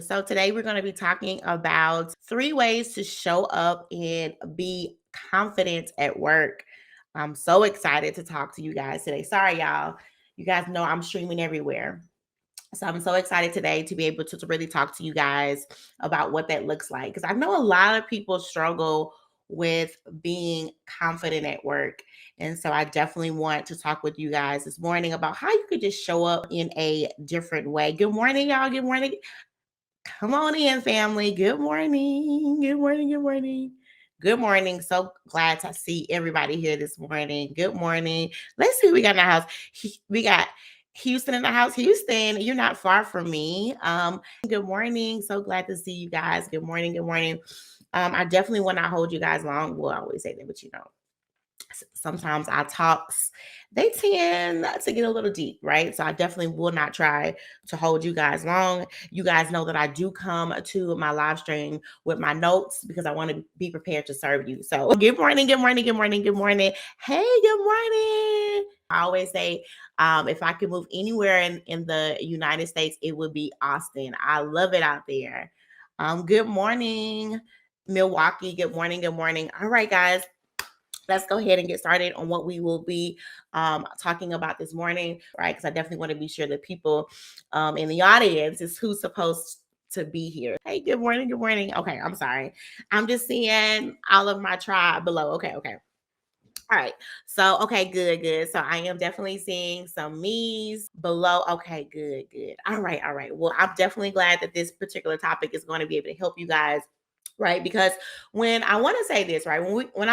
So today we're going to be talking about 3 ways to show up and be confident at work. I'm so excited to talk to you guys today. Sorry, y'all. You guys know I'm streaming everywhere. So I'm so excited today to be able to really talk to you guys about what that looks like. Because I know a lot of people struggle with being confident at work. And so I definitely want to talk with you guys this morning about how you could just show up in a different way. Good morning, y'all. Good morning. Come on in, family. Good morning. Good morning. Good morning. Good morning. So glad to see everybody here this morning. Good morning. Let's see who we got in the house. We got Houston in the house. Houston, you're not far from me. Good morning. So glad to see you guys. Good morning. Good morning. I definitely will not hold you guys long. Well, I always say that, but sometimes our talks they tend to get a little deep, right? So I definitely will not try to hold you guys long. You guys know that I do come to my live stream with my notes because I want to be prepared to serve you. So good morning, good morning, good morning, good morning. Hey, good morning. I always say if I could move anywhere in the United States, it would be Austin. I love it out there. Good morning, Milwaukee. Good morning, good morning. All right, guys, let's go ahead and get started on what we will be talking about this morning, right? Because I definitely want to be sure that people in the audience is who's supposed to be here. Hey, good morning, good morning. Okay, I'm sorry. I'm just seeing all of my tribe below. Okay, okay. All right. So, okay, good, good. So I am definitely seeing some me's below. Okay, good, good. All right, all right. Well, I'm definitely glad that this particular topic is going to be able to help you guys, right? Because when I want to say this, right, when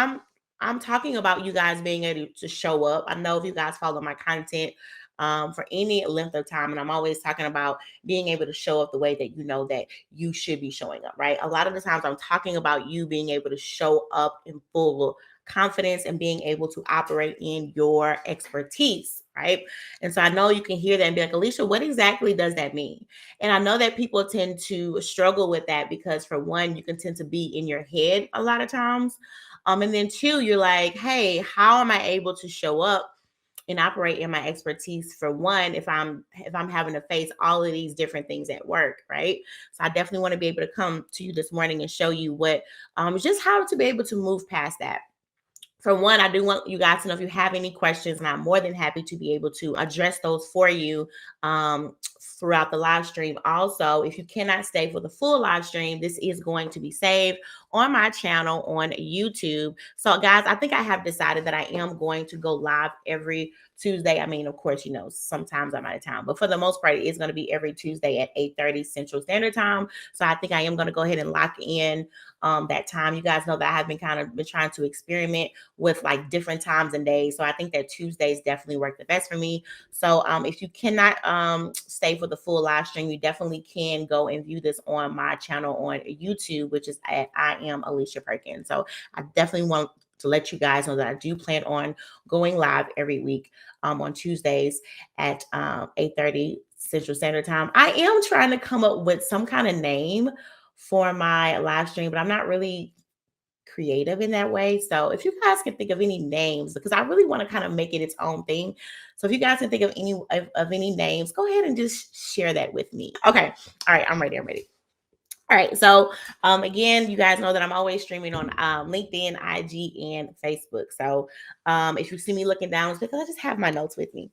I'm talking about you guys being able to show up. I know if you guys follow my content for any length of time, and I'm always talking about being able to show up the way that you know that you should be showing up, right? A lot of the times I'm talking about you being able to show up in full confidence and being able to operate in your expertise, right? And so I know you can hear that and be like, Alicia, what exactly does that mean? And I know that people tend to struggle with that because, for one, you can tend to be in your head a lot of times. And then two, you're like, hey, how am I able to show up and operate in my expertise, for one, if I'm having to face all of these different things at work, right? So I definitely want to be able to come to you this morning and show you what just how to be able to move past that. For one, I do want you guys to know if you have any questions, and I'm more than happy to be able to address those for you throughout the live stream. Also, if you cannot stay for the full live stream, this is going to be saved on my channel on YouTube. So, guys, I think I have decided that I am going to go live every Tuesday. I mean, of course, sometimes I'm out of town, but for the most part, it's going to be every Tuesday at 8:30 Central Standard Time. So I think I am going to go ahead and lock in that time. You guys know that I have been trying to experiment with like different times and days. So I think that Tuesdays definitely work the best for me. So if you cannot stay for the full live stream, you definitely can go and view this on my channel on YouTube, which is at I am Alicia Perkins. So I definitely want to let you guys know that I do plan on going live every week on Tuesdays at 8:30 Central Standard Time. I am trying to come up with some kind of name for my live stream, but I'm not really creative in that way. So if you guys can think of any names, because I really want to kind of make it its own thing. So if you guys can think of any names, go ahead and just share that with me. Okay. All right. I'm ready. I'm ready. All right. So again, you guys know that I'm always streaming on LinkedIn, IG, and Facebook. So if you see me looking down, it's because I just have my notes with me.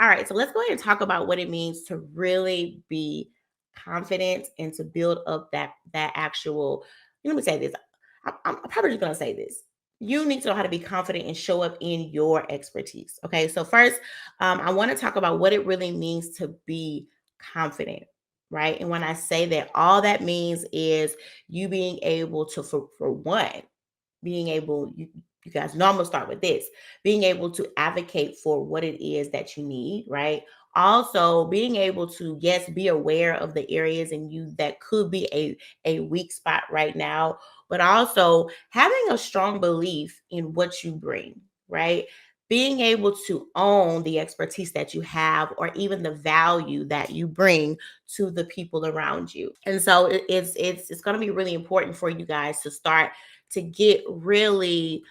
All right. So let's go ahead and talk about what it means to really be confident and to build up that actual. Let me say this. I'm probably just going to say this. You need to know how to be confident and show up in your expertise. Okay. So first, I want to talk about what it really means to be confident. Right. And when I say that, all that means is you being able to, for one, being able, you guys know I'm gonna start with this, being able to advocate for what it is that you need, right? Also being able to, yes, be aware of the areas in you that could be a weak spot right now, but also having a strong belief in what you bring, right? Being able to own the expertise that you have, or even the value that you bring to the people around you. And so it's going to be really important for you guys to start to get really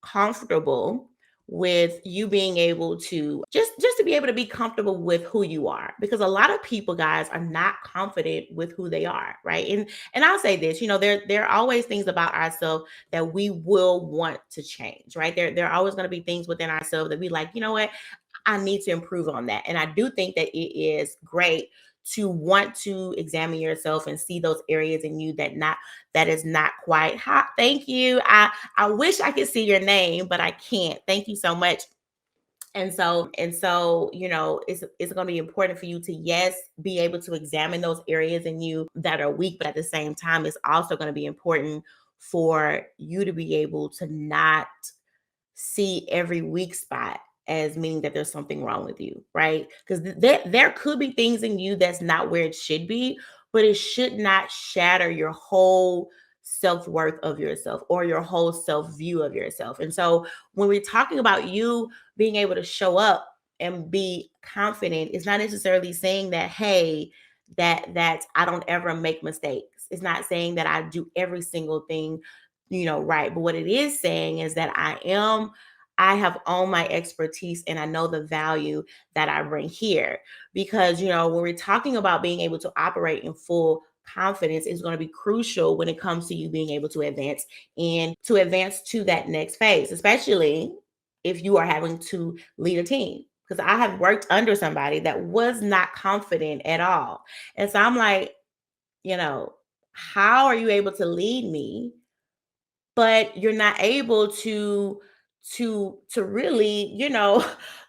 comfortable with you being able to just to be able to be comfortable with who you are, because a lot of people, guys, are not confident with who they are, right? And I'll say this, there are always things about ourselves that we will want to change, right? There are always going to be things within ourselves that we like, you know what, I need to improve on that. And I do think that it is great to want to examine yourself and see those areas in you that is not quite hot. Thank you. I wish I could see your name, but I can't. Thank you so much. And so, it's going to be important for you to, yes, be able to examine those areas in you that are weak, but at the same time, it's also going to be important for you to be able to not see every weak spot as meaning that there's something wrong with you, right? Because there could be things in you that's not where it should be, but it should not shatter your whole self-worth of yourself or your whole self-view of yourself. And so when we're talking about you being able to show up and be confident, it's not necessarily saying that, hey, that I don't ever make mistakes. It's not saying that I do every single thing, right. But what it is saying is that I have owned my expertise and I know the value that I bring here. Because, when we're talking about being able to operate in full confidence, is going to be crucial when it comes to you being able to advance and to advance to that next phase, especially if you are having to lead a team. Because I have worked under somebody that was not confident at all. And so I'm like, how are you able to lead me, but you're not able to really,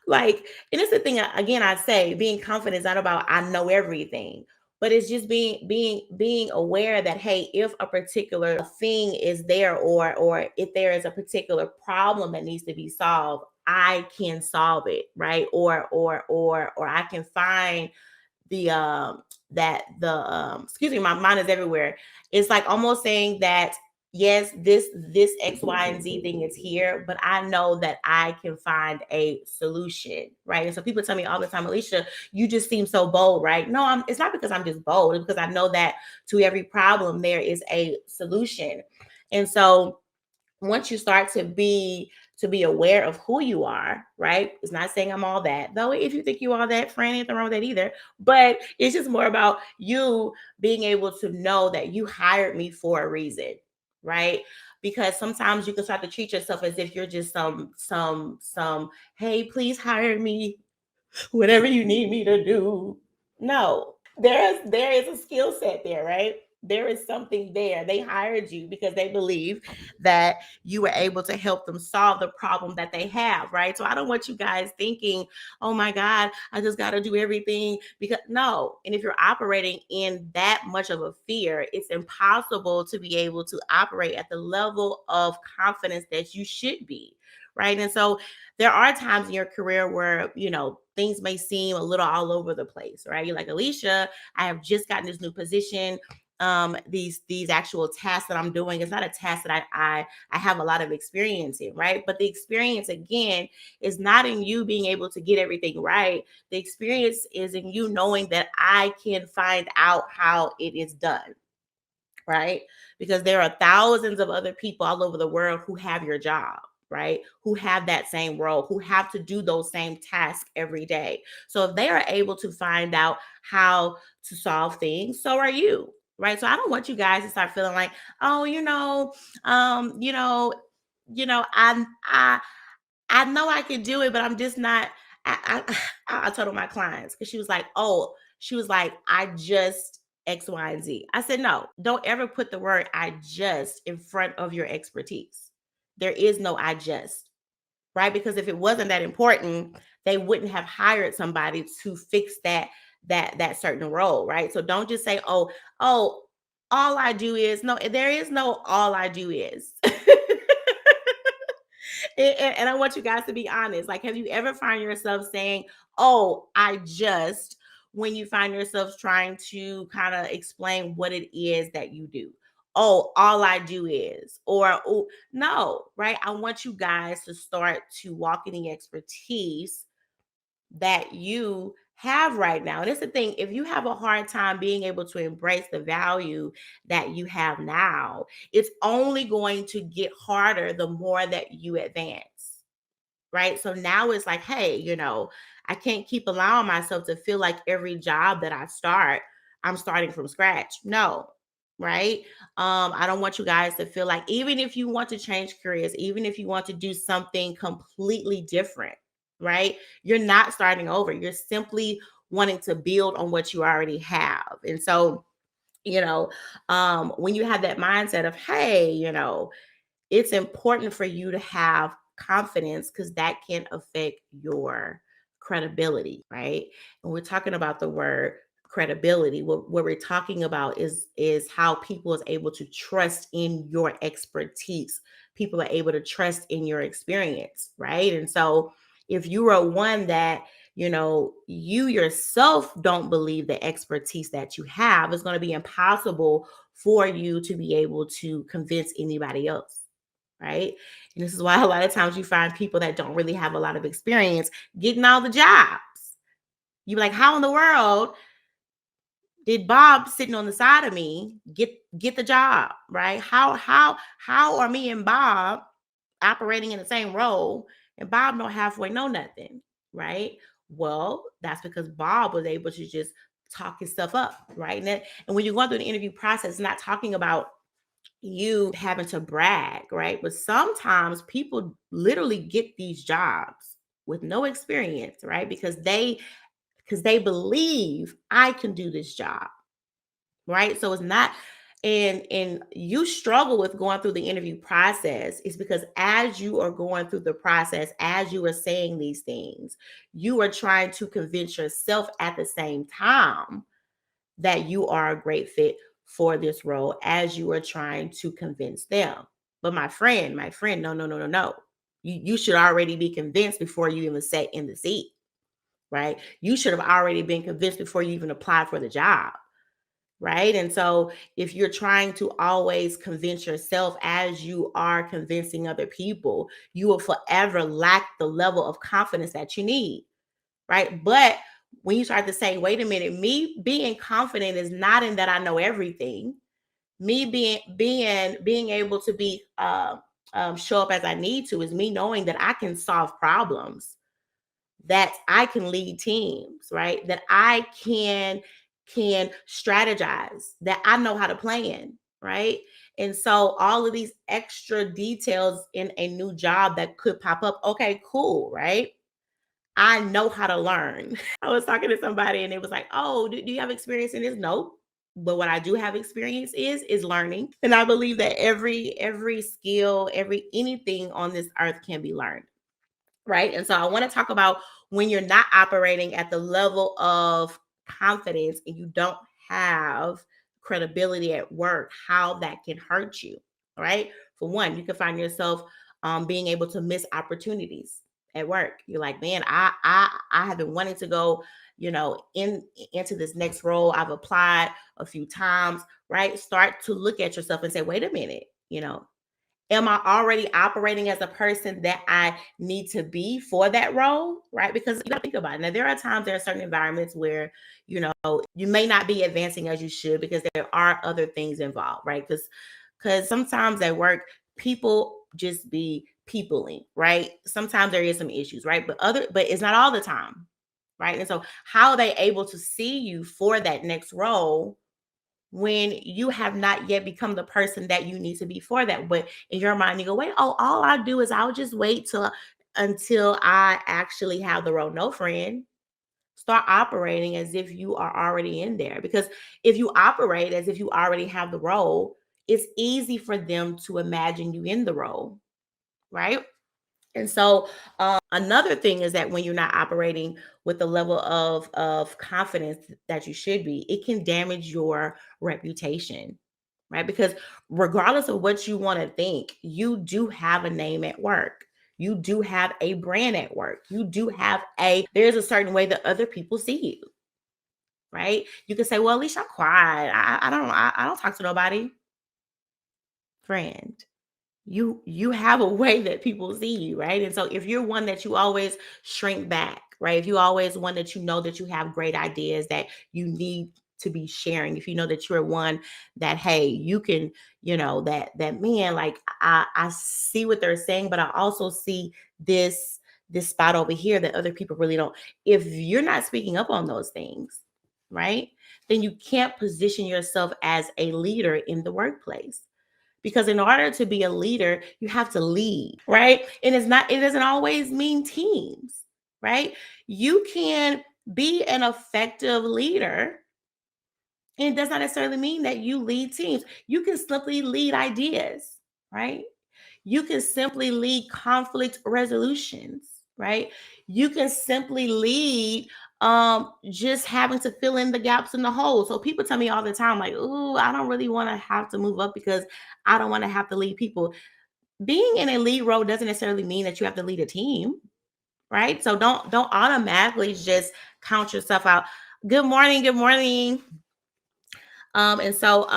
like, and it's the thing, again, I say being confident is not about I know everything, but it's just being aware that, hey, if a particular thing is there, or if there is a particular problem that needs to be solved, I can solve it, right? Or I can find the that the excuse me, my mind is everywhere. It's like almost saying that, yes, this X, Y, and Z thing is here, but I know that I can find a solution, right? And so people tell me all the time, Alicia, you just seem so bold, right? No, it's not because I'm just bold. It's because I know that to every problem there is a solution. And so once you start to be aware of who you are, right? It's not saying I'm all that, though. If you think you are that, friend, ain't nothing wrong with that either. But it's just more about you being able to know that you hired me for a reason, right? Because sometimes you can start to treat yourself as if you're just some, hey, please hire me, whatever you need me to do. No, there is a skill set there, right? There is something there. They hired you because they believe that you were able to help them solve the problem that they have, right? So I don't want you guys thinking, oh my God, I just got to do everything, because no. And if you're operating in that much of a fear, it's impossible to be able to operate at the level of confidence that you should be, right? And so there are times in your career where, things may seem a little all over the place, right? You're like, Alicia, I have just gotten this new position. These actual tasks that I'm doing, it's not a task that I have a lot of experience in, right? But the experience, again, is not in you being able to get everything right. The experience is in you knowing that I can find out how it is done, right? Because there are thousands of other people all over the world who have your job, right? Who have that same role, who have to do those same tasks every day. So if they are able to find out how to solve things, so are you, right? So I don't want you guys to start feeling like, oh, um, you know, I know I can do it, but I'm just not. I told my clients, because she was like, I just X, Y, and Z. I said, no, don't ever put the word I just in front of your expertise. There is no I just, right? Because if it wasn't that important, they wouldn't have hired somebody to fix that certain role, right? So don't just say, oh, all I do is, no, there is no all I do is. And I want you guys to be honest. Like, have you ever find yourself saying, oh, I just, when you find yourself trying to kind of explain what it is that you do? Oh, all I do is, or oh, no, right? I want you guys to start to walk in the expertise that you have right now. And it's the thing, if you have a hard time being able to embrace the value that you have now, it's only going to get harder the more that you advance. right? So now it's like, hey, I can't keep allowing myself to feel like every job that I start, I'm starting from scratch. No, right? I don't want you guys to feel like, even if you want to change careers, even if you want to do something completely different, right? You're not starting over. You're simply wanting to build on what you already have. And so, when you have that mindset of, hey, it's important for you to have confidence because that can affect your credibility, right? And we're talking about the word credibility. What we're talking about is how people is able to trust in your expertise. People are able to trust in your experience, right? And so if you are one that you yourself don't believe the expertise that you have, it's going to be impossible for you to be able to convince anybody else, right? And this is why a lot of times you find people that don't really have a lot of experience getting all the jobs. You be like, how in the world did Bob sitting on the side of me get the job, right? How are me and Bob operating in the same role and Bob don't halfway know nothing, right? Well, that's because Bob was able to just talk his stuff up, right? And when you're going through the interview process, it's not talking about you having to brag, right? But sometimes people literally get these jobs with no experience, right? Because they believe I can do this job, right? So it's not, and you struggle with going through the interview process is because as you are going through the process, as you are saying these things, you are trying to convince yourself at the same time that you are a great fit for this role as you are trying to convince them. But my friend, no, no, no, no, no. You should already be convinced before you even sat in the seat, right? You should have already been convinced before you even applied for the job, right? And so if you're trying to always convince yourself as you are convincing other people, you will forever lack the level of confidence that you need, right? But when you start to say, wait a minute, me being confident is not in that I know everything. Me being able to be show up as I need to is me knowing that I can solve problems, that I can lead teams, right? That I can strategize, that I know how to plan, right? And so all of these extra details in a new job that could pop up, okay, cool, right? I know how to learn. I was talking to somebody and it was like, "Oh, do you have experience in this?" Nope. But what I do have experience is learning. And I believe that every skill, every anything on this earth can be learned, right? And so I want to talk about when you're not operating at the level of confidence and you don't have credibility at work, how that can hurt you, right? For one, you can find yourself being able to miss opportunities at work. You're like, man, I have been wanting to go, into this next role. I've applied a few times, right? Start to look at yourself and say, wait a minute, am I already operating as a person that I need to be for that role? Right. Because you gotta think about it. Now, there are certain environments where, you may not be advancing as you should because there are other things involved, right? Because sometimes at work, people just be peopling, right? Sometimes there is some issues, right? But it's not all the time. Right. And so how are they able to see you for that next role when you have not yet become the person that you need to be for that? But in your mind, you go, wait, oh, all I do is I'll just wait till until I actually have the role. No, friend. Start operating as if you are already in there. Because if you operate as if you already have the role, it's easy for them to imagine you in the role, right? And so another thing is that when you're not operating with the level of confidence that you should be, it can damage your reputation, right? Because regardless of what you want to think, you do have a name at work. You do have a brand at work. You do have there's a certain way that other people see you, right? You can say, well, at least I'm quiet. I don't talk to nobody. Friend, you have a way that people see you, right? And so if you're one that you always shrink back, right? If you always one that you know that you have great ideas that you need to be sharing, if you know that you're one that, hey, you can, that man, like I see what they're saying, but I also see this this spot over here that other people really don't. If you're not speaking up on those things, right, then you can't position yourself as a leader in the workplace. Because in order to be a leader, you have to lead, right? And it doesn't always mean teams, right? You can be an effective leader, and it does not necessarily mean that you lead teams. You can simply lead ideas, right? You can simply lead conflict resolutions, right? You can simply lead just having to fill in the gaps in the holes. So people tell me all the time, like, "Ooh, I don't really want to have to move up because I don't want to have to lead people." Being in a lead role doesn't necessarily mean that you have to lead a team, right? So don't automatically just count yourself out. Good morning, good morning. And so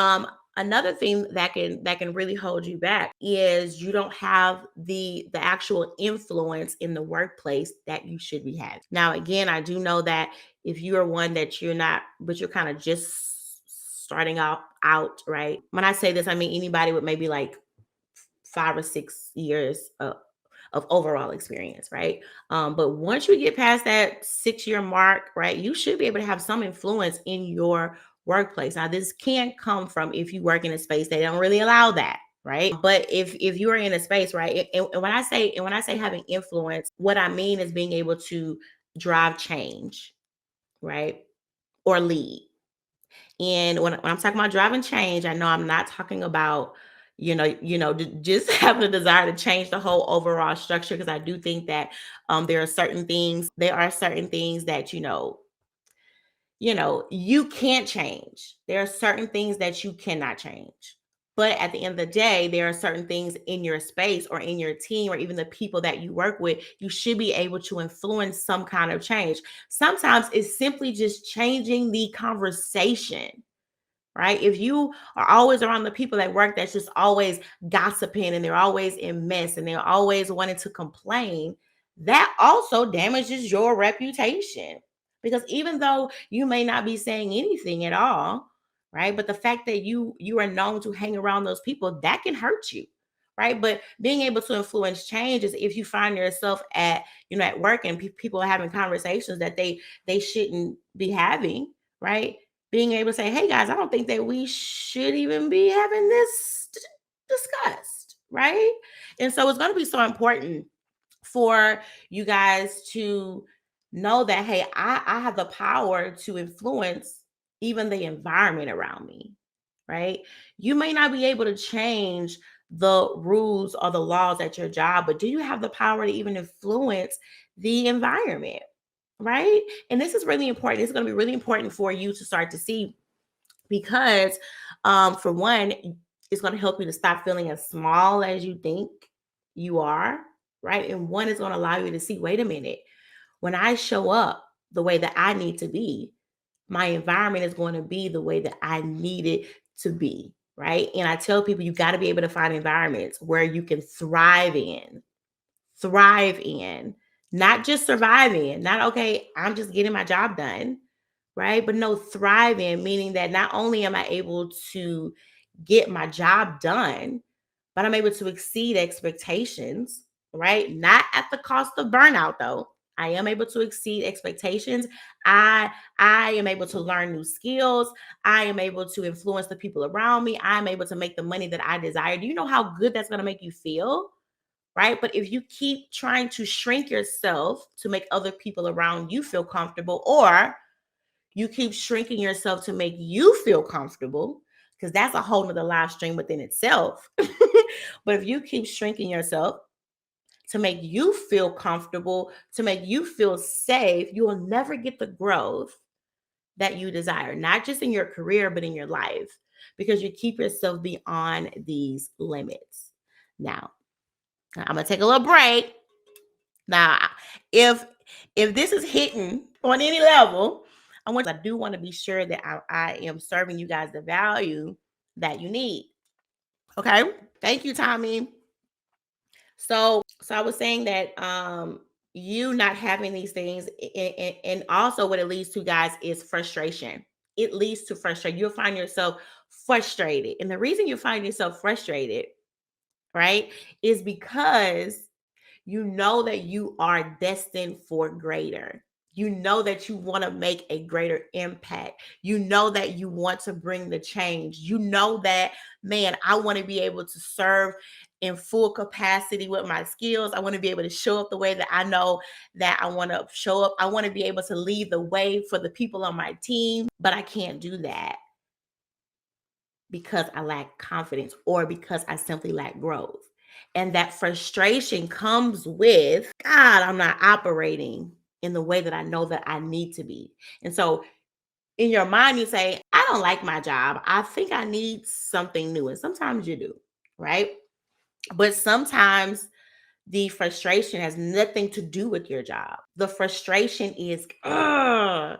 another thing that can really hold you back is you don't have the actual influence in the workplace that you should be having. Now, again, I do know that if you are one that you're not, but you're kind of just starting out, right? When I say this, I mean anybody with maybe like 5 or 6 years of overall experience, right? But once you get past that 6 year mark, right, you should be able to have some influence in your workplace. Now, this can come from if you work in a space they don't really allow that, right? But if you are in a space, right, and when I say having influence, what I mean is being able to drive change, right, or lead. And when I'm talking about driving change, I know I'm not talking about, just having a desire to change the whole overall structure, because I do think that there are certain things that you can't change. There are certain things that you cannot change. But at the end of the day, there are certain things in your space or in your team or even the people that you work with, you should be able to influence some kind of change. Sometimes it's simply just changing the conversation, right? If you are always around the people at work that's just always gossiping and they're always in mess and they're always wanting to complain, that also damages your reputation. Because even though you may not be saying anything at all, right? But the fact that you are known to hang around those people, that can hurt you. Right. But being able to influence change is if you find yourself at work and people are having conversations that they shouldn't be having, right? Being able to say, "Hey guys, I don't think that we should even be having this discussed," right? And so it's going to be so important for you guys to know that, hey, I have the power to influence even the environment around me, right? You may not be able to change the rules or the laws at your job, but do you have the power to even influence the environment? Right. And this is really important. It's going to be really important for you to start to see, because for one, it's going to help you to stop feeling as small as you think you are. Right. And one is going to allow you to see, wait a minute, when I show up the way that I need to be, my environment is going to be the way that I need it to be. Right. And I tell people, you got to be able to find environments where you can thrive in, not just survive in, not, okay, I'm just getting my job done, right? But no, thrive in, meaning that not only am I able to get my job done, but I'm able to exceed expectations, right? Not at the cost of burnout, though. I am able to exceed expectations. I I am able to learn new skills. I am able to influence the people around me. I'm able to make the money that I desire. Do you know how good that's going to make you feel? Right? But if you keep trying to shrink yourself to make other people around you feel comfortable, or you keep shrinking yourself to make you feel comfortable, because that's a whole nother live stream within itself. But if you keep shrinking yourself to make you feel comfortable, to make you feel safe, you will never get the growth that you desire, not just in your career, but in your life, because you keep yourself beyond these limits. Now, I'm gonna take a little break. Now, if this is hitting on any level, I do want to be sure that I am serving you guys the value that you need. Okay. Thank you, Tommy. So I was saying that you not having these things, and also what it leads to, guys, is frustration. It leads to frustration. You'll find yourself frustrated. And the reason you find yourself frustrated, right, is because You know that you are destined for greater. You know that you want to make a greater impact. You know that you want to bring the change. You know that, man, I want to be able to serve in full capacity with my skills. I want to be able to show up the way that I know that I want to show up. I want to be able to lead the way for the people on my team, but I can't do that because I lack confidence or because I simply lack growth. And that frustration comes with, God, I'm not operating in the way that I know that I need to be. And so in your mind, you say, I don't like my job. I think I need something new. And sometimes you do, right? But sometimes the frustration has nothing to do with your job. The frustration is, I'm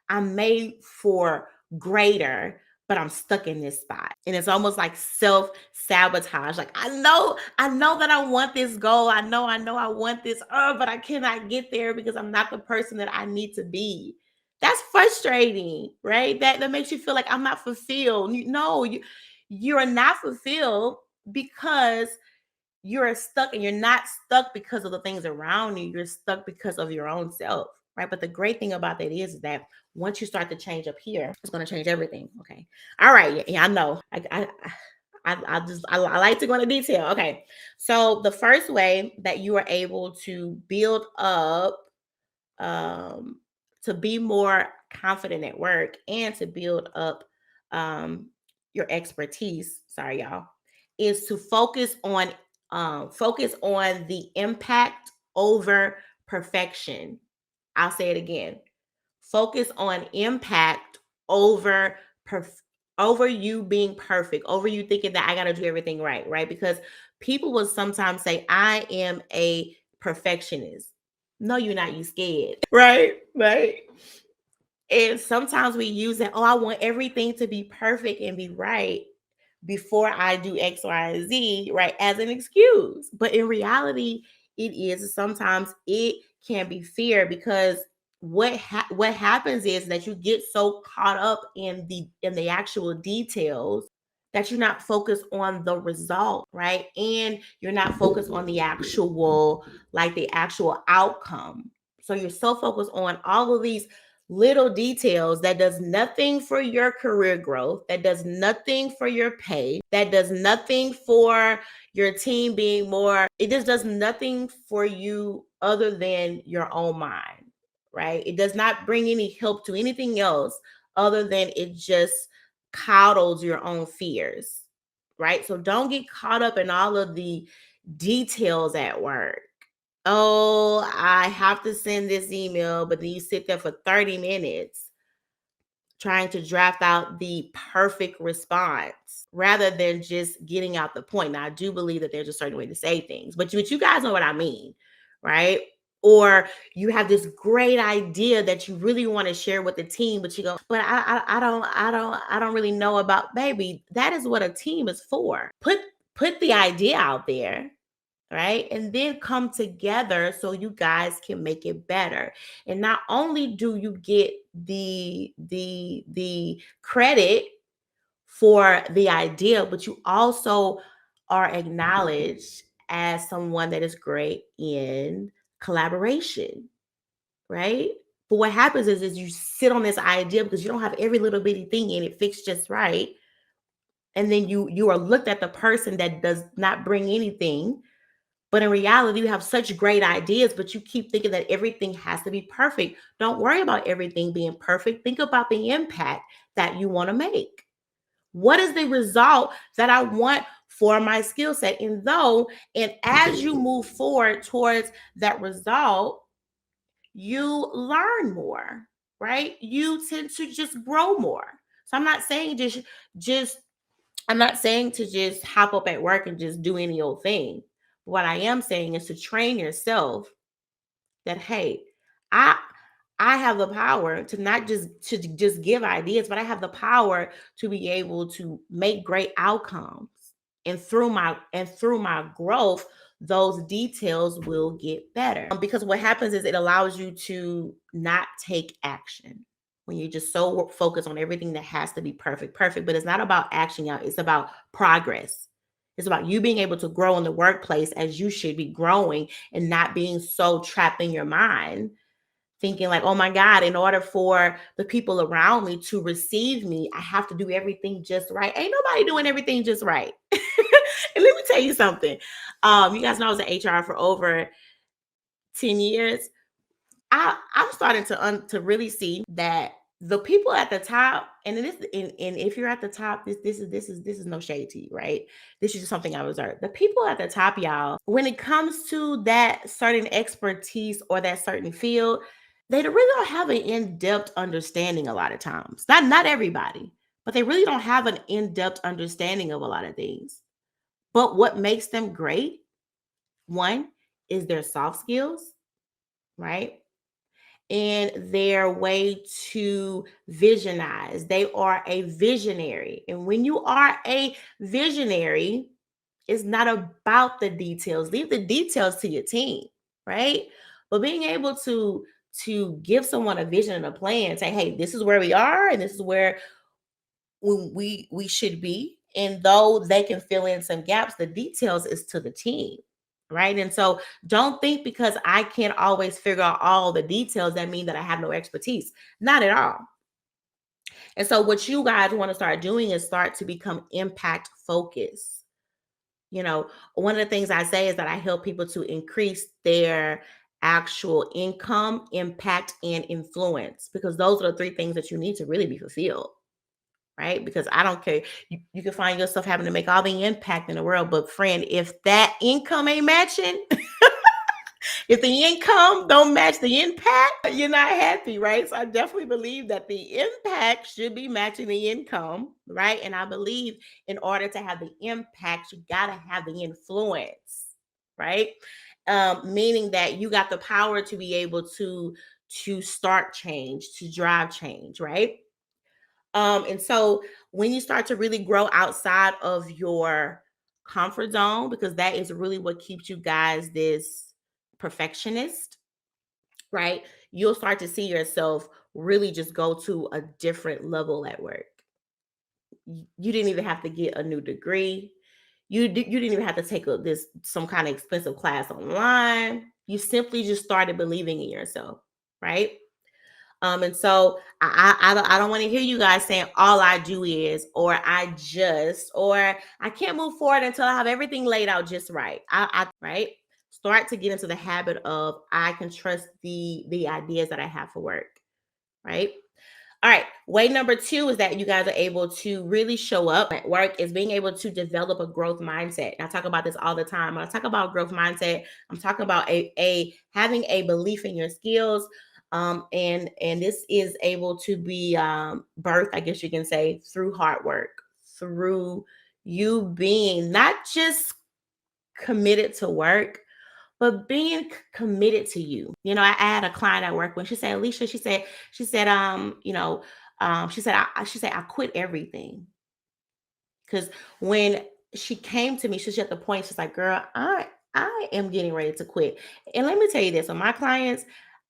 made for greater, but I'm stuck in this spot. And it's almost like self-sabotage. Like, I know that I want this goal. I know I want this, but I cannot get there because I'm not the person that I need to be. That's frustrating, right? That makes you feel like I'm not fulfilled. No, you are not fulfilled because you're stuck, and you're not stuck because of the things around you. You're stuck because of your own self, right? But the great thing about that is that once you start to change up here, it's going to change everything. Okay. All right. Yeah, I know. I like to go into detail. Okay. So the first way that you are able to build up, um, to be more confident at work and to build up um, your expertise, sorry y'all, is to focus on the impact over perfection. I'll say it again. Focus on impact over over you being perfect, over you thinking that I got to do everything right, right? Because people will sometimes say, I am a perfectionist. No, you're not. You scared. Right, right. And sometimes we use that, oh, I want everything to be perfect and be right before I do X, Y, and Z, right, as an excuse. But in reality, it is sometimes it can be fear, because what happens is that you get so caught up in the actual details that you're not focused on the result, right? And you're not focused on the actual outcome. So you're so focused on all of these little details that does nothing for your career growth, that does nothing for your pay, that does nothing for your team being more, it just does nothing for you other than your own mind, right? It does not bring any help to anything else other than it just coddles your own fears, right? So don't get caught up in all of the details at work. Oh, I have to send this email, but then you sit there for 30 minutes trying to draft out the perfect response rather than just getting out the point. Now, I do believe that there's a certain way to say things, but you guys know what I mean, right? Or you have this great idea that you really want to share with the team, but you go, but I don't really know about, baby. That is what a team is for. Put the idea out there, right? And then come together so you guys can make it better. And not only do you get the credit for the idea, but you also are acknowledged as someone that is great in collaboration, right? But what happens is you sit on this idea because you don't have every little bitty thing in it fixed just right. And then you are looked at the person that does not bring anything. But in reality, you have such great ideas, but you keep thinking that everything has to be perfect. Don't worry about everything being perfect. Think about the impact that you want to make. What is the result that I want for my skill set? And as you move forward towards that result, you learn more, right? You tend to just grow more. So I'm not saying just I'm not saying to just hop up at work and just do any old thing. What I am saying is to train yourself that, hey, I I have the power to not just give ideas, but I have the power to be able to make great outcomes. And through my growth, those details will get better. Because what happens is it allows you to not take action when you're just so focused on everything that has to be perfect, but it's not about action, y'all. It's about progress. It's about you being able to grow in the workplace as you should be growing and not being so trapped in your mind, thinking like, oh my God, in order for the people around me to receive me, I have to do everything just right. Ain't nobody doing everything just right. And let me tell you something. You guys know I was in HR for over 10 years. I'm starting to really see that the people at the top, and if you're at the top, this is no shade to you, right? This is just something I observed. The people at the top, y'all, when it comes to that certain expertise or that certain field, they really don't have an in-depth understanding a lot of times. Not everybody, but they really don't have an in-depth understanding of a lot of things. But what makes them great, one, is their soft skills, right? And their way to visionize. They are a visionary. And when you are a visionary, it's not about the details. Leave the details to your team, right? But being able to give someone a vision and a plan, say, hey, this is where we are, and this is where we should be. And though they can fill in some gaps, the details is to the team. Right. And so don't think because I can't always figure out all the details that mean that I have no expertise. Not at all. And so what you guys want to start doing is start to become impact focused. One of the things I say is that I help people to increase their actual income, impact, and influence, because those are the three things that you need to really be fulfilled. Right? Because I don't care. You can find yourself having to make all the impact in the world. But friend, if that income ain't matching, if the income don't match the impact, you're not happy, right? So I definitely believe that the impact should be matching the income, right? And I believe in order to have the impact, you got to have the influence, right? Meaning that you got the power to be able to start change, to drive change, right? And so when you start to really grow outside of your comfort zone, because that is really what keeps you guys this perfectionist, right? You'll start to see yourself really just go to a different level at work. You didn't even have to get a new degree. You didn't even have to take some kind of expensive class online. You simply just started believing in yourself, right? And so I don't want to hear you guys saying all I do is, or I can't move forward until I have everything laid out just right. Right. Start to get into the habit of I can trust the ideas that I have for work. Right. All right. Way number two is that you guys are able to really show up at work is being able to develop a growth mindset. And I talk about this all the time. When I talk about growth mindset, I'm talking about a having a belief in your skills. And this is able to be birthed, I guess you can say, through hard work, through you being not just committed to work, but being committed to you. I had a client at work when she said, Alicia, she said, I quit everything. Because when she came to me, she's at the point, she's like, girl, I am getting ready to quit. And let me tell you this, on my clients,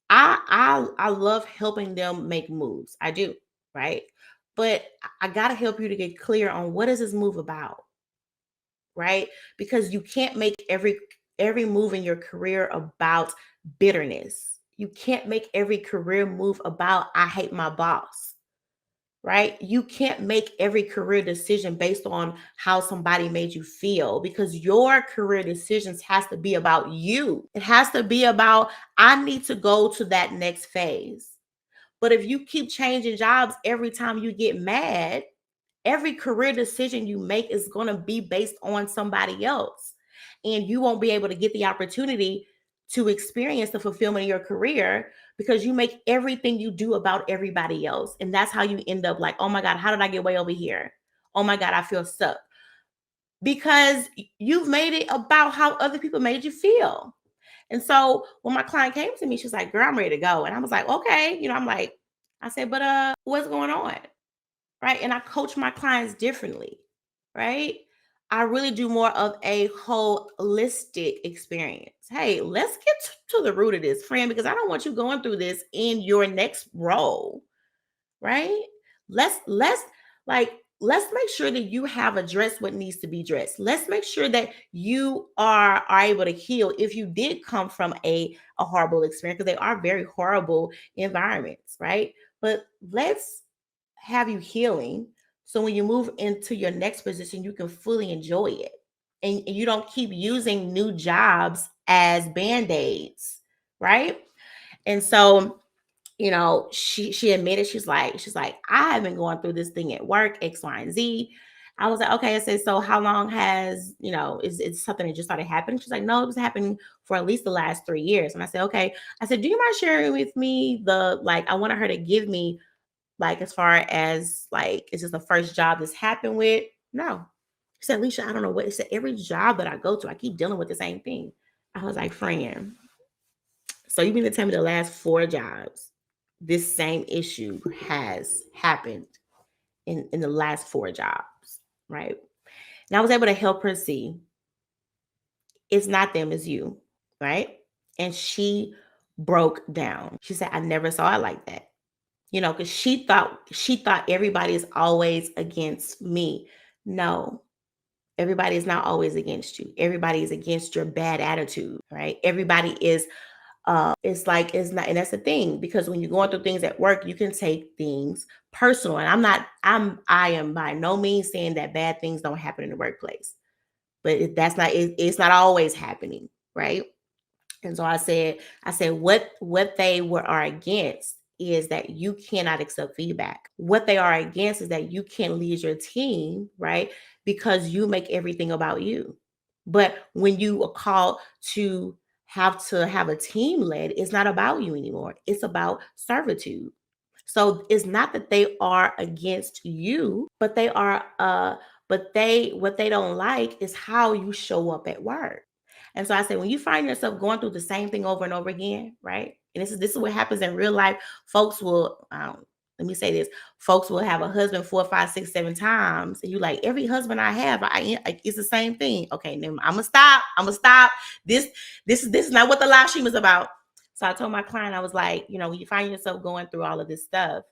I love helping them make moves. I do, right? But I gotta help you to get clear on what is this move about, right? Because you can't make every move in your career about bitterness. You can't make every career move about I hate my boss, right? You can't make every career decision based on how somebody made you feel, because your career decisions has to be about you. It has to be about I need to go to that next phase. But if you keep changing jobs every time you get mad, every career decision you make is going to be based on somebody else. And you won't be able to get the opportunity to experience the fulfillment of your career because you make everything you do about everybody else. And that's how you end up like, oh my God, how did I get way over here? Oh my God, I feel stuck. Because you've made it about how other people made you feel. And so when my client came to me, she's like, girl, I'm ready to go. And I was like, okay. I said, but what's going on? Right. And I coach my clients differently. Right. I really do more of a holistic experience. Hey, let's get to the root of this, friend, because I don't want you going through this in your next role. Right. Let's like let's make sure that you have addressed what needs to be addressed. Let's make sure that you are able to heal if you did come from a horrible experience, because they are very horrible environments, right? But let's have you healing, so when you move into your next position, you can fully enjoy it. And you don't keep using new jobs as band-aids, right? And so, she admitted, she's like, I have been going through this thing at work, X, Y, and Z. I was like, okay. I said, so how long has, is it something that just started happening? She's like, no, it was happening for at least the last 3 years. And I said, okay. I said, do you mind sharing with me I wanted her to give me, as far as, is this the first job this happened with? No. She said, Alicia, I don't know what. It said, every job that I go to, I keep dealing with the same thing. I was like, friend, so you mean to tell me the last 4 jobs, this same issue has happened in the last 4 jobs, right? And I was able to help her see it's not them, it's you, right? And she broke down. She said, I never saw it like that. Because she thought everybody is always against me. No, everybody is not always against you. Everybody is against your bad attitude, right? Everybody is it's not, and that's the thing, because when you're going through things at work, you can take things personal. And I am by no means saying that bad things don't happen in the workplace, but it's not always happening, right? And so I said what they are against is that you cannot accept feedback. What they are against is that you can't lead your team, right? Because you make everything about you. But when you are called to have a team led, it's not about you anymore. It's about servitude. So it's not that they are against you, but they are what they don't like is how you show up at work. And so I say, when you find yourself going through the same thing over and over again, right? And this is what happens in real life. Folks will let me say this: folks will have a husband 4, 5, 6, 7 times, and you like, every husband I have, it's the same thing. Okay, then I'm gonna stop. This is not what the live stream is about. So I told my client, I was like, when you find yourself going through all of this stuff,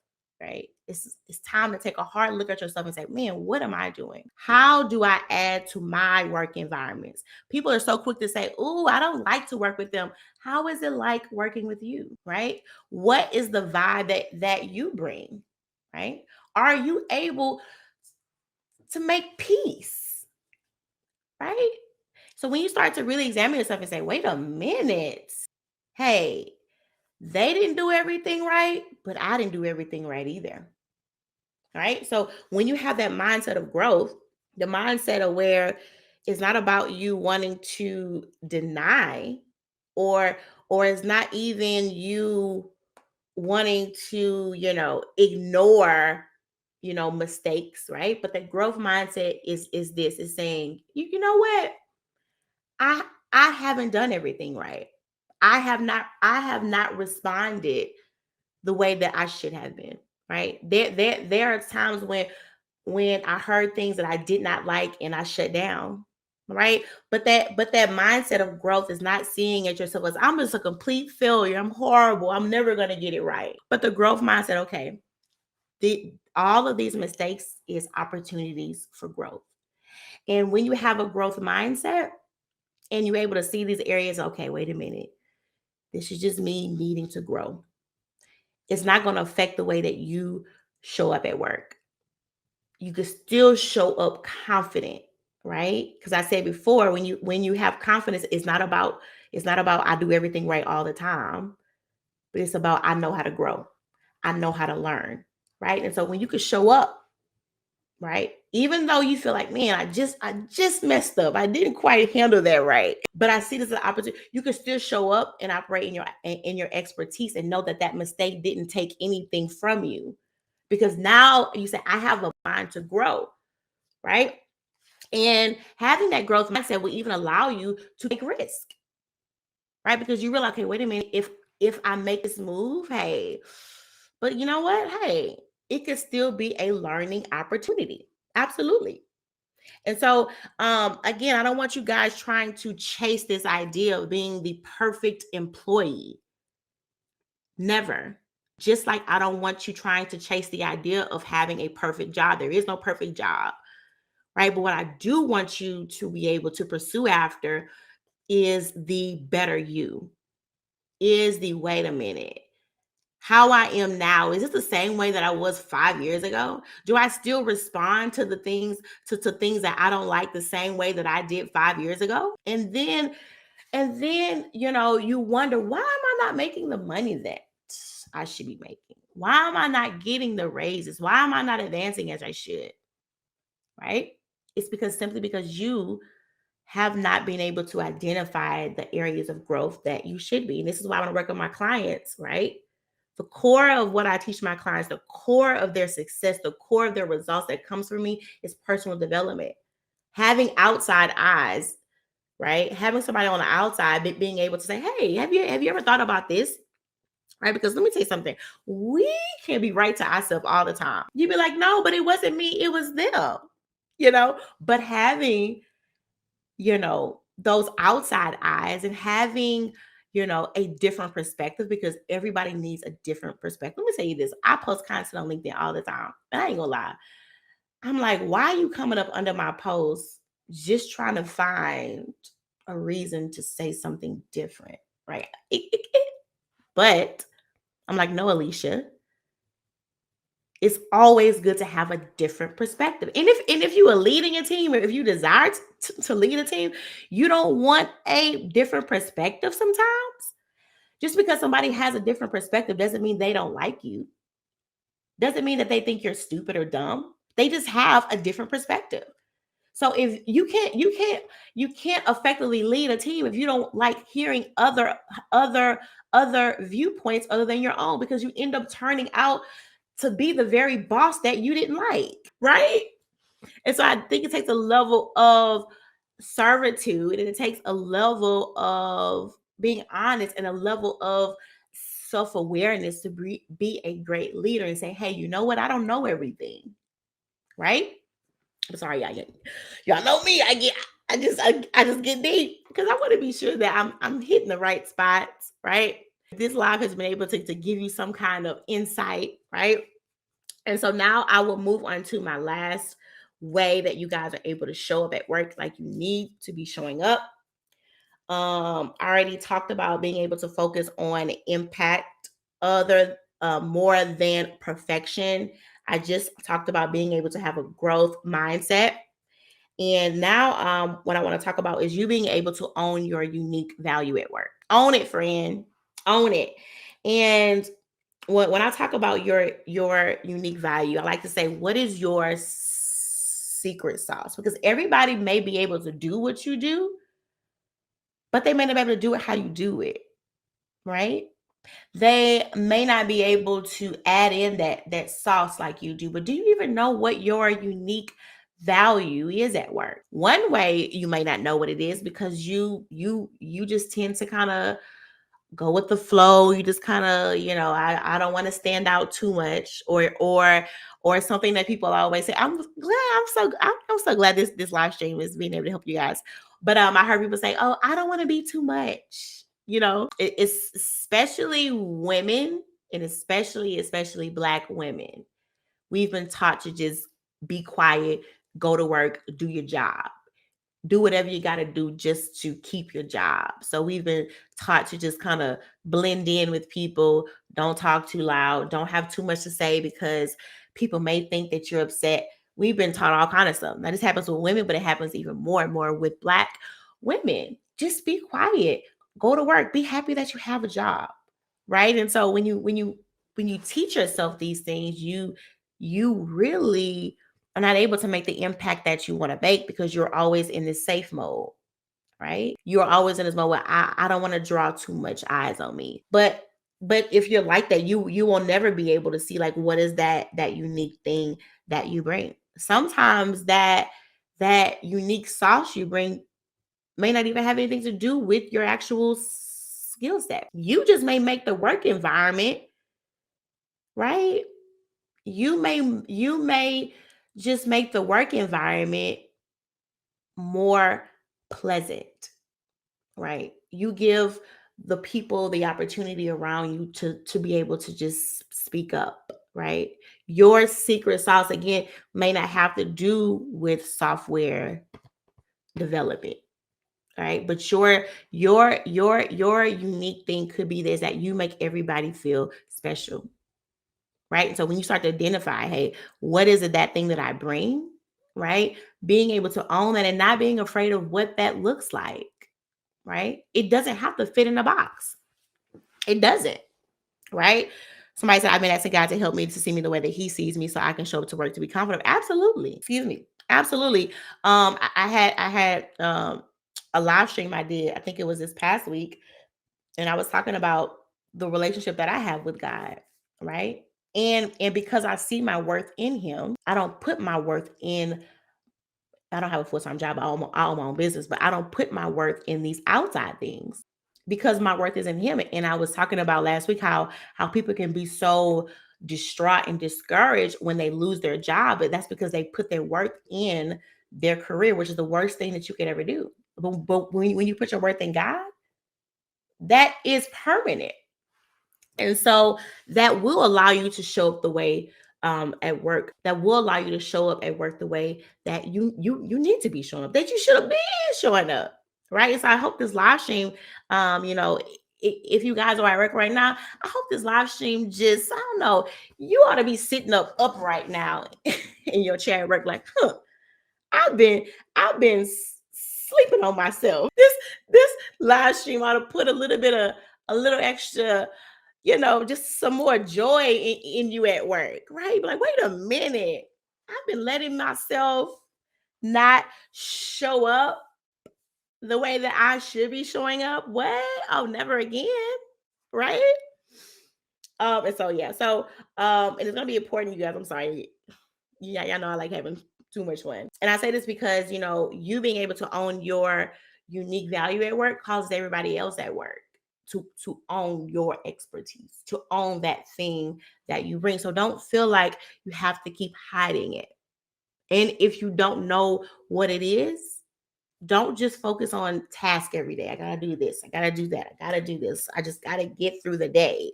right? It's time to take a hard look at yourself and say, man, what am I doing? How do I add to my work environments? People are so quick to say, oh, I don't like to work with them. How is it like working with you, right? What is the vibe that you bring, right? Are you able to make peace, right? So when you start to really examine yourself and say, wait a minute, hey, they didn't do everything right, but I didn't do everything right either. Right? So when you have that mindset of growth, the mindset of where it's not about you wanting to deny, or it's not even you wanting to, ignore, mistakes, right? But the growth mindset is this, is saying, you know what? I I haven't done everything right. I have not responded the way that I should have been, right? There are times when I heard things that I did not like and I shut down, right? But that mindset of growth is not seeing it yourself as, I'm just a complete failure. I'm horrible. I'm never going to get it right. But the growth mindset, okay, all of these mistakes is opportunities for growth. And when you have a growth mindset and you're able to see these areas, okay, wait a minute. This is just me needing to grow. It's not going to affect the way that you show up at work. You can still show up confident, right? Because I said before, when you have confidence, it's not about I do everything right all the time, but it's about I know how to grow. I know how to learn, right? And so when you can show up, right, even though you feel like, man, I just messed up, I didn't quite handle that right, but I see this as an opportunity. You can still show up and operate in your expertise, and know that mistake didn't take anything from you, because now you say, I have a mind to grow, right? And having that growth mindset will even allow you to take risk, right? Because you realize, okay, wait a minute, if I make this move, hey, but you know what? Hey, it could still be a learning opportunity. Absolutely. And so, again, I don't want you guys trying to chase this idea of being the perfect employee. Never. Just like I don't want you trying to chase the idea of having a perfect job. There is no perfect job, right? But what I do want you to be able to pursue after is the better you, is the wait a minute. How I am now, is it the same way that I was 5 years ago? Do I still respond to the things, to things that I don't like the same way that I did 5 years ago? And then, you wonder, why am I not making the money that I should be making? Why am I not getting the raises? Why am I not advancing as I should? Right? It's simply because you have not been able to identify the areas of growth that you should be. And this is why I want to work with my clients, right? The core of what I teach my clients, the core of their success, the core of their results that comes from me is personal development. Having outside eyes, right? Having somebody on the outside being able to say, "Hey, have you ever thought about this?" Right? Because let me tell you something. We can be right to ourselves all the time. You'd be like, "No, but it wasn't me, it was them." But having, those outside eyes and having, a different perspective, because everybody needs a different perspective. Let me tell you this. I post content on LinkedIn all the time. And I ain't gonna lie. I'm like, why are you coming up under my posts just trying to find a reason to say something different? Right. But I'm like, no, Alicia, it's always good to have a different perspective. And if you are leading a team, or if you desire to lead a team, you don't want a different perspective sometimes. Just because somebody has a different perspective doesn't mean they don't like you. Doesn't mean that they think you're stupid or dumb. They just have a different perspective. So if you can't effectively lead a team if you don't like hearing other other viewpoints other than your own, because you end up turning out to be the very boss that you didn't like, right? And so I think it takes a level of servitude, and it takes a level of being honest, and a level of self-awareness to be a great leader and say, hey, you know what? I don't know everything, right? I'm sorry, y'all know me. I just get deep because I want to be sure that I'm hitting the right spots, right? This live has been able to give you some kind of insight, right? And so now I will move on to my last way that you guys are able to show up at work like you need to be showing up. I already talked about being able to focus on impact other more than perfection. I just talked about being able to have a growth mindset. And now, what I want to talk about is you being able to own your unique value at work. Own it, friend. Own it. And when I talk about your unique value, I like to say, what is your secret sauce? Because everybody may be able to do what you do, but they may not be able to do it how you do it, right? They may not be able to add in that sauce like you do. But do you even know what your unique value is at work? One way you may not know what it is because you just tend to kind of go with the flow. You just kind of, I don't want to stand out too much, or something that people always say. I'm so glad this live stream is being able to help you guys. But I heard people say, "Oh, I don't want to be too much." It's especially women, and especially Black women. We've been taught to just be quiet, go to work, do your job, do whatever you got to do just to keep your job. So we've been taught to just kind of blend in with people, don't talk too loud, don't have too much to say because people may think that you're upset. We've been taught all kind of stuff. Now this happens with women, but it happens even more and more with Black women. Just be quiet, go to work, be happy that you have a job, right? And so when you teach yourself these things, you really are not able to make the impact that you want to make because you're always in this safe mode, right? You're always in this mode where I don't want to draw too much eyes on me. But if you're like that, you will never be able to see like what is that unique thing that you bring. Sometimes that unique sauce you bring may not even have anything to do with your actual skill set. You just may make the work environment, right? You may just make the work environment more pleasant, right? You give the people, the opportunity around you to be able to just speak up, right? Your secret sauce again may not have to do with software development, right? But your unique thing could be this, that you make everybody feel special, right? So when you start to identify, hey, what is it, that thing that I bring, right? Being able to own that and not being afraid of what that looks like, right? It doesn't have to fit in a box. It doesn't, right? Somebody said, I've been asking God to help me to see me the way that He sees me, so I can show up to work to be confident. Absolutely. Excuse me. Absolutely. I had a live stream I did. I think it was this past week, and I was talking about the relationship that I have with God, right? And because I see my worth in Him, I don't put my worth in. I don't have a full-time job. I own my own business, but I don't put my worth in these outside things because my worth is in Him. And I was talking about last week how people can be so distraught and discouraged when they lose their job, but that's because they put their worth in their career, which is the worst thing that you could ever do. But when you put your worth in God, that is permanent. And so that will allow you to show up the way at work. That will allow you to show up at work the way that you need to be showing up. That you should have been showing up, right? So I hope this live stream, if you guys are at work right now, I hope this live stream just, I don't know, you ought to be sitting up right now in your chair at work, like, huh, I've been sleeping on myself. This live stream ought to put a little extra, just some more joy in you at work, right? Like, wait a minute. I've been letting myself not show up the way that I should be showing up. What? Oh, never again. Right? And so yeah, and it's gonna be important, you guys. I'm sorry. Yeah, y'all know I like having too much fun. And I say this because, you being able to own your unique value at work causes everybody else at work to own your expertise, to own that thing that you bring. So don't feel like you have to keep hiding it. And if you don't know what it is, don't just focus on task every day. I gotta do this, I gotta do that, I gotta do this. I just gotta get through the day.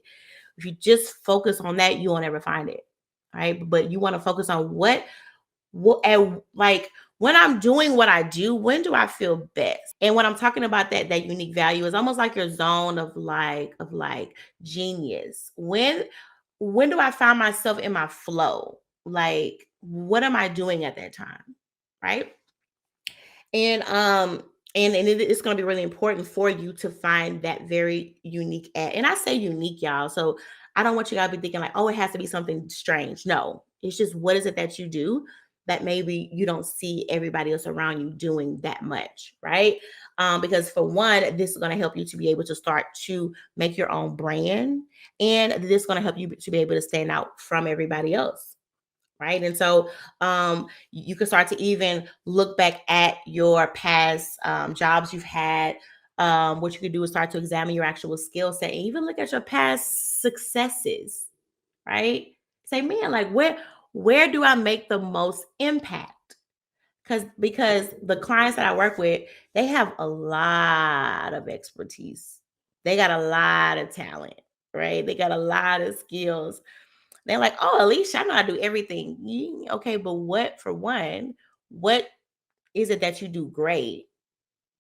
If you just focus on that, you won't ever find it. Right. But you want to focus on and like when I'm doing what I do, when do I feel best? And when I'm talking about that unique value, is almost like your zone of genius. When do I find myself in my flow? Like, what am I doing at that time? Right. And it's going to be really important for you to find that very unique ad. And I say unique, y'all. So I don't want you guys to be thinking like, oh, it has to be something strange. No, it's just, what is it that you do that maybe you don't see everybody else around you doing that much, right? Because for one, this is going to help you to be able to start to make your own brand, and this is going to help you to be able to stand out from everybody else. Right. And so you can start to even look back at your past jobs you've had. What you could do is start to examine your actual skill set and even look at your past successes. Right. Say, man, like where do I make the most impact? Because the clients that I work with, they have a lot of expertise. They got a lot of talent, right? They got a lot of skills. They're like, oh, Alicia, I know I do everything. Okay, but what is it that you do great,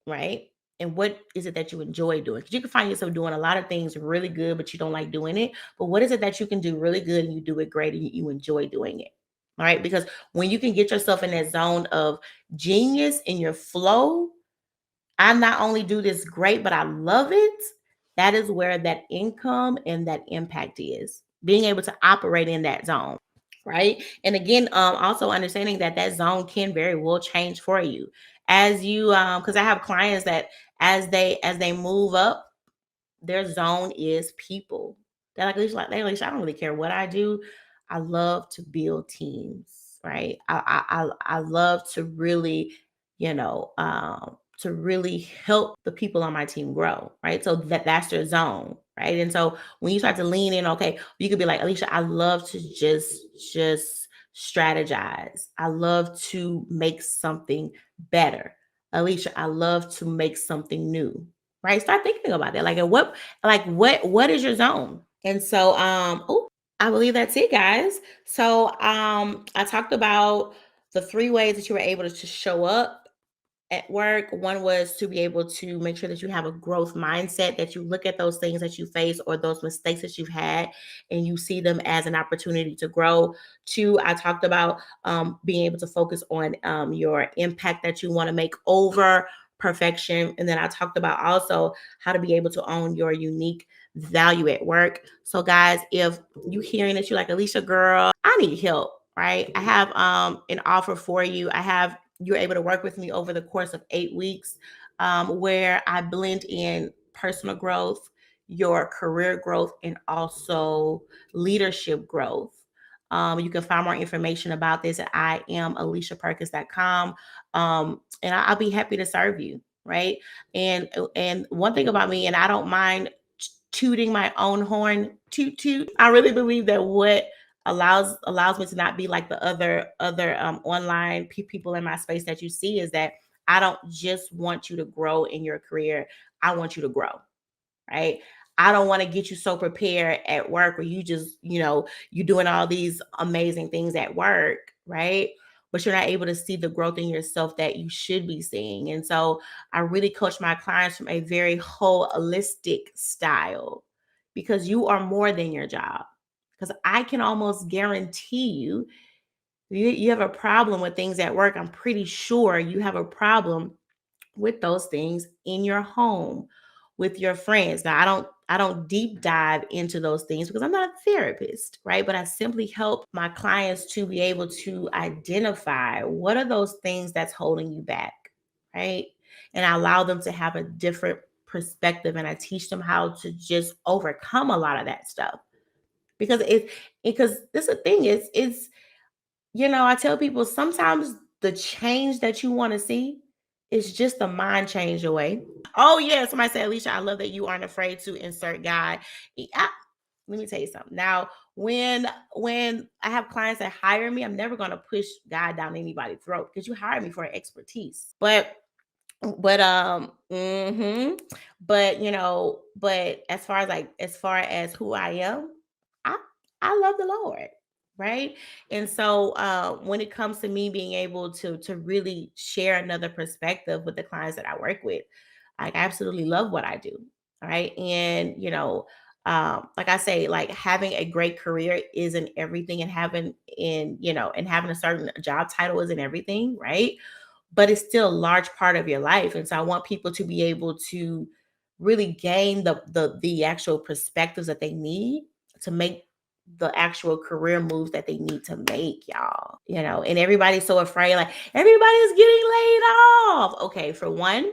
right? And what is it that you enjoy doing? Because you can find yourself doing a lot of things really good, but you don't like doing it. But what is it that you can do really good and you do it great and you enjoy doing it? All right. Because when you can get yourself in that zone of genius in your flow, I not only do this great, but I love it. That is where that income and that impact is. Being able to operate in that zone, right? And again, also understanding that zone can very well change for you as you, because I have clients that as they move up, their zone is people. They're like, Alicia, I don't really care what I do. I love to build teams, right? I love to really, to really help the people on my team grow, right? So that's their zone, right? And so when you start to lean in, okay, you could be like, Alicia, I love to just strategize. I love to make something better. Alicia, I love to make something new. right? Start thinking about that. What is your zone? And so, I believe that's it, guys. So, I talked about the three ways that you were able to show up at work. One was to be able to make sure that you have a growth mindset, that you look at those things that you face or those mistakes that you've had and you see them as an opportunity to grow. Two, I talked about being able to focus on your impact that you want to make over perfection. And then I talked about also how to be able to own your unique value at work. So guys, if you hearing that you're like, Alicia, girl, I need help, right? I have an offer for you. You're able to work with me over the course of 8 weeks, where I blend in personal growth, your career growth, and also leadership growth. You can find more information about this at IamAliciaPerkins.com. And I'll be happy to serve you, right? And one thing about me, and I don't mind tooting my own horn, toot toot. I really believe that what allows me to not be like the other online people in my space that you see is that I don't just want you to grow in your career. I want you to grow, right? I don't want to get you so prepared at work where you just, you're doing all these amazing things at work, right? But you're not able to see the growth in yourself that you should be seeing. And so I really coach my clients from a very holistic style because you are more than your job. Because I can almost guarantee you have a problem with things at work. I'm pretty sure you have a problem with those things in your home with your friends. Now, I don't deep dive into those things because I'm not a therapist, right? But I simply help my clients to be able to identify what are those things that's holding you back, right? And I allow them to have a different perspective and I teach them how to just overcome a lot of that stuff. Because this is the thing is I tell people sometimes the change that you want to see is just a mind change away. Oh yeah, somebody said, Alicia, I love that you aren't afraid to insert God. Let me tell you something. Now, when I have clients that hire me, I'm never going to push God down anybody's throat because you hired me for expertise. But as far as who I am, I I love the Lord, right? And so when it comes to me being able to really share another perspective with the clients that I work with, I absolutely love what I do. All right. And like I say, like having a great career isn't everything, and having a certain job title isn't everything, right? But it's still a large part of your life. And so I want people to be able to really gain the actual perspectives that they need to make the actual career moves that they need to make, y'all. And everybody's so afraid, like everybody's getting laid off. Okay, for one,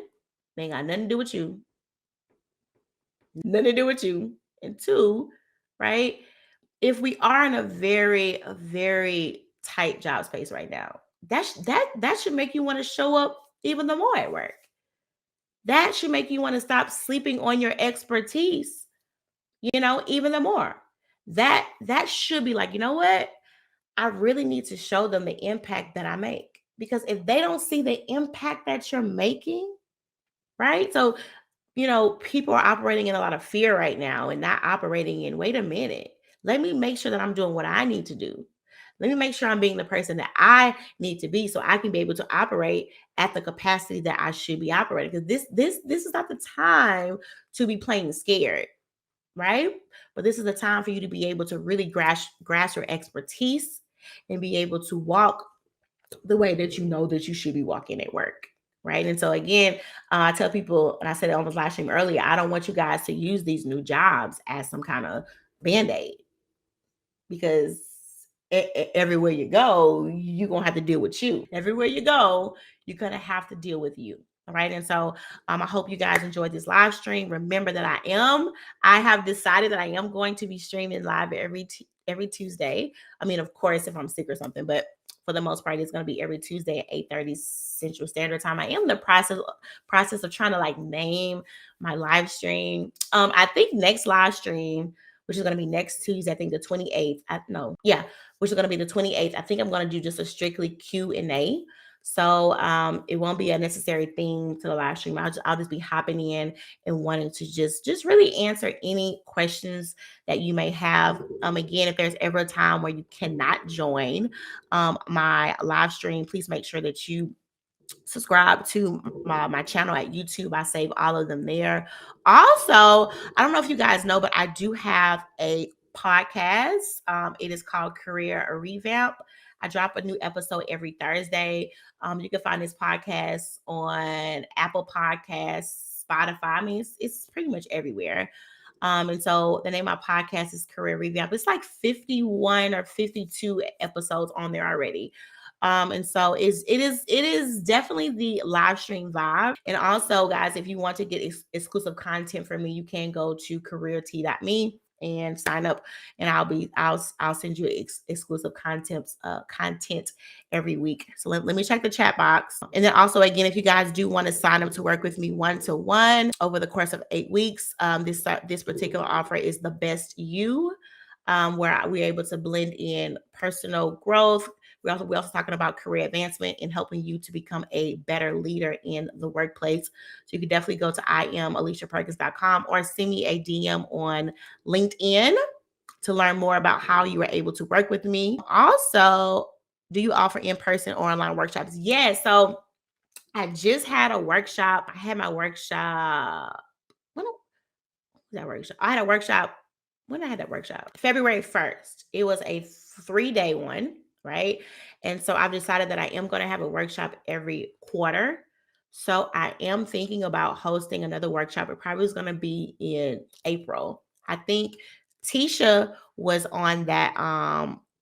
they ain't got nothing to do with you. Nothing to do with you. And two, right? If we are in a very tight job space right now, that should make you want to show up even the more at work. That should make you want to stop sleeping on your expertise, even the more. That should be like, you know what? I really need to show them the impact that I make. Because if they don't see the impact that you're making, right? So people are operating in a lot of fear right now and not operating in, wait a minute, let me make sure that I'm doing what I need to do. Let me make sure I'm being the person that I need to be so I can be able to operate at the capacity that I should be operating. Because this is not the time to be playing scared, right? But this is the time for you to be able to really grasp your expertise and be able to walk the way that you know that you should be walking at work. Right. And so again, I tell people, and I said it on the live stream earlier, I don't want you guys to use these new jobs as some kind of band-aid because everywhere you go, you're going to have to deal with you. Everywhere you go, you're going to have to deal with you. All right. And so I hope you guys enjoyed this live stream. Remember that I have decided that I am going to be streaming live every Tuesday. I mean, of course, if I'm sick or something, but for the most part, it's going to be every Tuesday at 8:30 Central Standard Time. I am in the process of trying to like name my live stream. I think next live stream, which is going to be next Tuesday, I think the 28th. Which is going to be the 28th. I think I'm going to do just a strictly Q&A. So it won't be a necessary thing to the live stream. I'll just be hopping in and wanting to just really answer any questions that you may have. Again, if there's ever a time where you cannot join my live stream, please make sure that you subscribe to my channel at YouTube. I save all of them there. Also, I don't know if you guys know, but I do have a podcast. It is called Career Revamp. I drop a new episode every Thursday. You can find this podcast on Apple Podcasts, Spotify. I mean, it's pretty much everywhere. And so the name of my podcast is Career Revamp. It's like 51 or 52 episodes on there already. And so it is definitely the live stream vibe. And also, guys, if you want to get exclusive content from me, you can go to careert.me and sign up, and I'll send you exclusive content every week. So let me check the chat box. And then also, again, if you guys do want to sign up to work with me one-to-one over the course of 8 weeks, this particular offer is the best you, where we're able to blend in personal growth. We're also talking about career advancement and helping you to become a better leader in the workplace. So you can definitely go to IamAliciaPerkins.com or send me a DM on LinkedIn to learn more about how you were able to work with me. Also, do you offer in-person or online workshops? Yes. So I just had a workshop. I had my workshop. When was that workshop? I had a workshop. When I had that workshop? February 1st. It was a 3-day one, right? And so I've decided that I am going to have a workshop every quarter. So I am thinking about hosting another workshop. It probably is going to be in April. I think Tisha was on that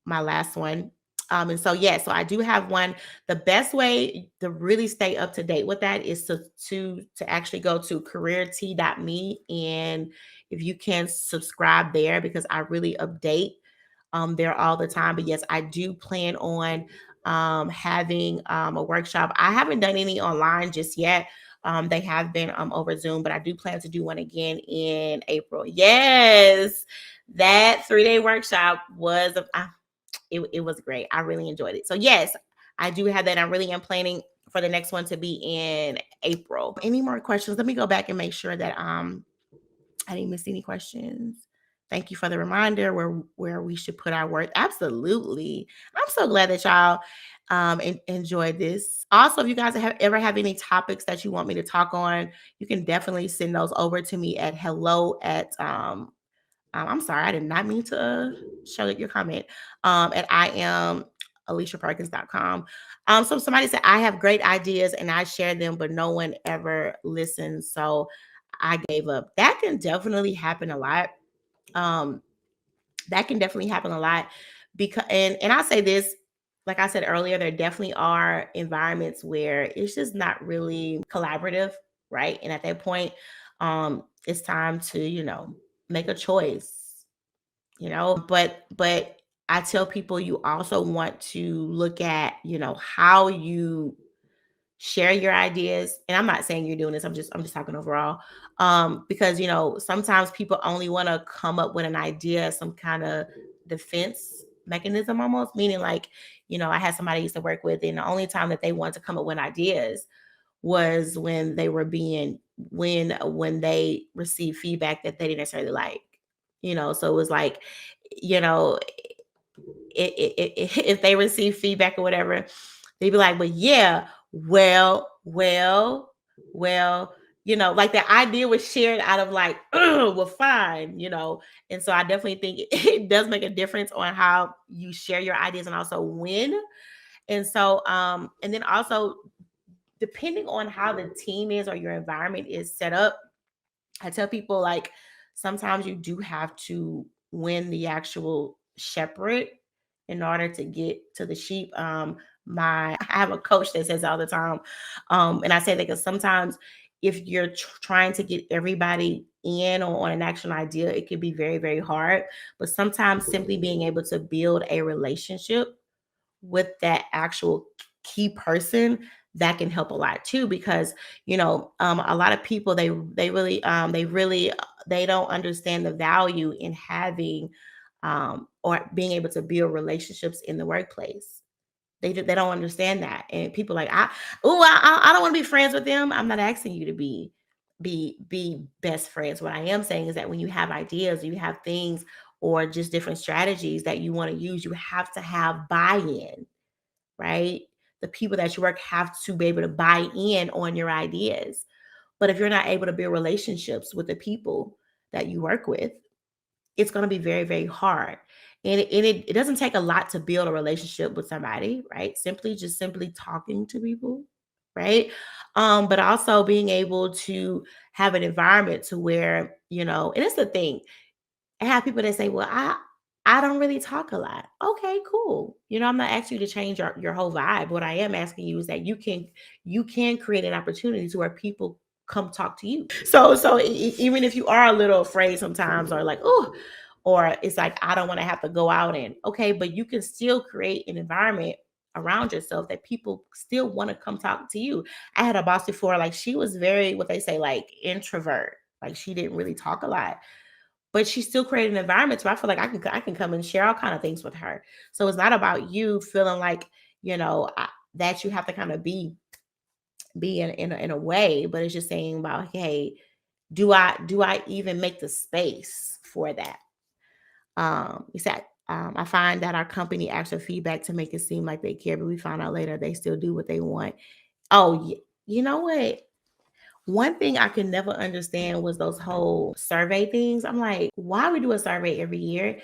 my last one. And so yeah, so I do have one. The best way to really stay up to date with that is to actually go to careert.me, and if you can subscribe there, because I really update there all the time. But yes, I do plan on having a workshop. I haven't done any online just yet. They have been over Zoom, but I do plan to do one again in April. Yes, that 3-day workshop was it was great. I really enjoyed it. So yes, I do have that. I really am planning for the next one to be in April. Any more questions? Let me go back and make sure that I didn't miss any questions. Thank you for the reminder where we should put our worth. Absolutely. I'm so glad that y'all enjoyed this. Also, if you guys ever have any topics that you want me to talk on, you can definitely send those over to me at hello at I'm sorry, I did not mean to show your comment. At I am AliciaPerkins.com. So somebody said I have great ideas and I share them, but no one ever listens. So I gave up. That can definitely happen a lot. That can definitely happen a lot because and I'll say this, like I said earlier, there definitely are environments where it's just not really collaborative, right? And at that point, it's time to, make a choice, but I tell people you also want to look at, how you share your ideas. And I'm not saying you're doing this, I'm just talking overall. Because sometimes people only want to come up with an idea, some kind of defense mechanism almost, meaning like, I had somebody I used to work with, and the only time that they wanted to come up with ideas was when they were being when they received feedback that they didn't necessarily like. So it was like, you know if they receive feedback or whatever, they'd be like, "But yeah, well, like the idea was shared out of like, oh, well, fine, And so I definitely think it does make a difference on how you share your ideas and also when. And so, and then also depending on how the team is or your environment is set up, I tell people like sometimes you do have to win the actual shepherd in order to get to the sheep. I have a coach that says all the time, and I say that because sometimes if you're trying to get everybody in or on an action idea, it can be very, very hard. But sometimes simply being able to build a relationship with that actual key person, that can help a lot too, because a lot of people they don't understand the value in having or being able to build relationships in the workplace. They don't understand that. And people like, I don't want to be friends with them. I'm not asking you to be best friends. What I am saying is that when you have ideas, you have things or just different strategies that you want to use, you have to have buy-in, right? The people that you work have to be able to buy in on your ideas. But if you're not able to build relationships with the people that you work with, it's going to be very, very hard. And it doesn't take a lot to build a relationship with somebody, right? Simply talking to people, right? But also being able to have an environment to where, and it's the thing. I have people that say, well, I don't really talk a lot. Okay, cool. I'm not asking you to change your whole vibe. What I am asking you is that you can create an opportunity to where people come talk to you. So even if you are a little afraid sometimes, or like, oh, or it's like, I don't want to have to go out, and okay, but you can still create an environment around yourself that people still want to come talk to you. I had a boss before, like she was very, what they say, like introvert. Like she didn't really talk a lot, but she still created an environment where I feel like I can come and share all kind of things with her. So it's not about you feeling like, that you have to kind of be in a way, but it's just saying about, hey, do I even make the space for that? You said, I find that our company asks for feedback to make it seem like they care, but we find out later they still do what they want. Oh, you know what? One thing I could never understand was those whole survey things. I'm like, why we do a survey every year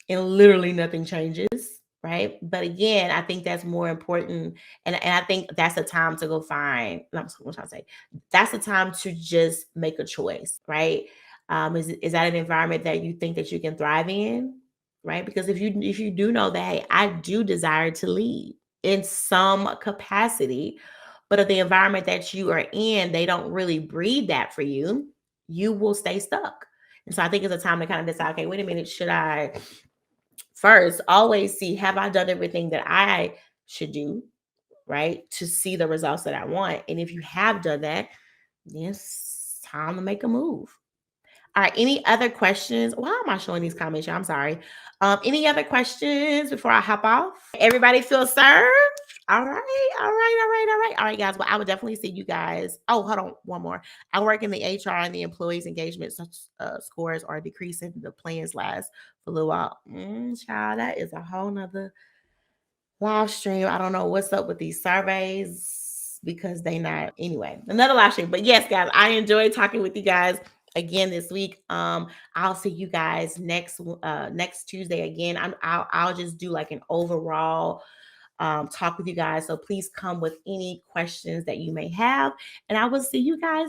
and literally nothing changes, right? But again, I think that's more important. And I think that's the time to go find, what I'm trying to say, that's the time to just make a choice, right? Is that an environment that you think that you can thrive in, right? Because if you do know that, hey, I do desire to lead in some capacity, but if the environment that you are in, they don't really breed that for you, you will stay stuck. And so I think it's a time to kind of decide, okay, wait a minute, should I first always see, have I done everything that I should do, right? To see the results that I want. And if you have done that, then it's time to make a move. All right. Any other questions? Why am I showing these comments? Y'all? I'm sorry. Any other questions before I hop off? Everybody feel served? All right. All right. All right. All right. All right, guys. Well, I would definitely see you guys. Oh, hold on. One more. I work in the HR, and the employees' engagement scores are decreasing. The plans last for a little while. Child, that is a whole nother live stream. I don't know what's up with these surveys because they not, anyway, another live stream. But yes, guys, I enjoyed talking with you guys again this week. I'll see you guys next Tuesday again. I'll just do like an overall talk with you guys. So please come with any questions that you may have, and I will see you guys